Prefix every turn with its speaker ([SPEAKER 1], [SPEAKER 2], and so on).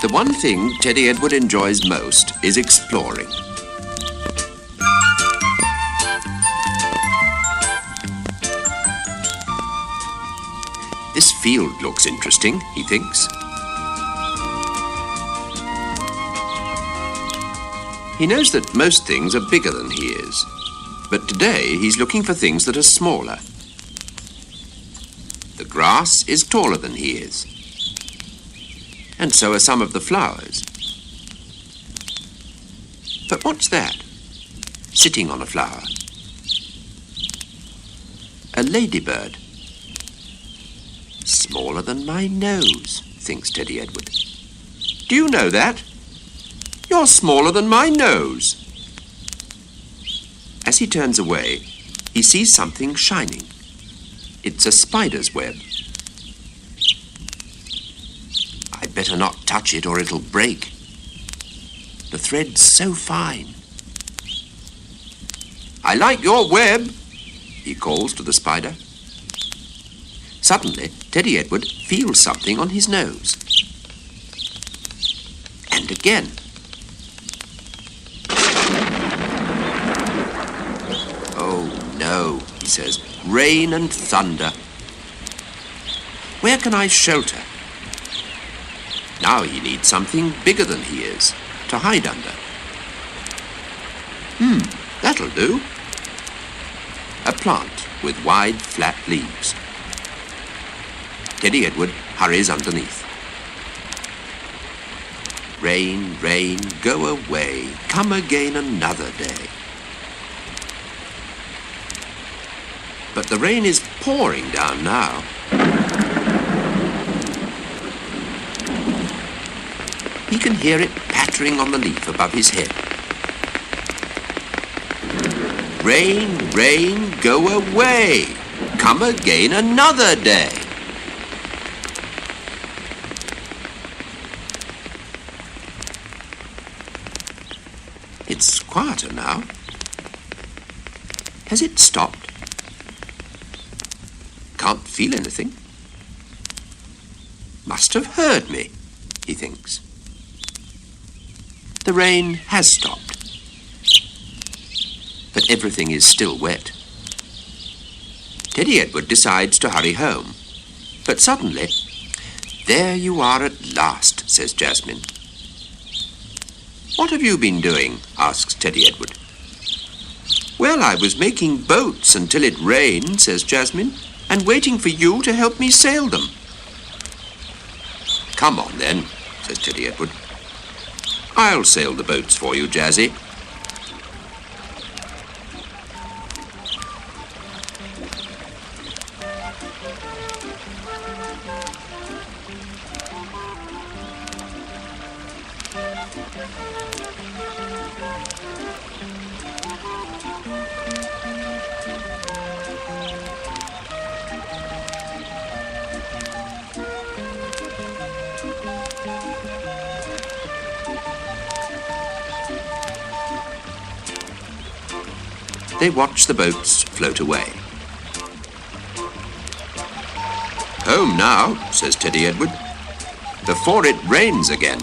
[SPEAKER 1] The one thing Teddy Edward enjoys most is exploring. This field looks interesting, he thinks. He knows that most things are bigger than he is, but today he's looking for things that are smaller. The grass is taller than he is, and so are some of the flowers. But what's that? Sitting on a flower. A ladybird. Smaller than my nose, thinks Teddy Edward. Do you know that? You're smaller than my nose. As he turns away, he sees something shining. It's a spider's web. I'd better not touch it or it'll break. The thread's so fine. I like your web, he calls to the spider. Suddenly, Teddy Edward feels something on his nose. And again. Oh, no, he says. Rain and thunder. Where can I shelter? Now he needs something bigger than he is to hide under. That'll do. A plant with wide, flat leaves. Teddy Edward hurries underneath. Rain, rain, go away. Come again another day. But the rain is pouring down now. He can hear it pattering on the leaf above his head. Rain, rain, go away. Come again another day. It's quieter now. Has it stopped? Can't feel anything. Must have heard me, he thinks. The rain has stopped, but everything is still wet. Teddy Edward decides to hurry home, but suddenly, there you are at last, says Jasmine. What have you been doing? Asks Teddy Edward. Well, I was making boats until it rained, says Jasmine, and waiting for you to help me sail them. Come on then, says Teddy Edward. I'll sail the boats for you, Jazzy. They watch the boats float away. Home now, says Teddy Edward, before it rains again.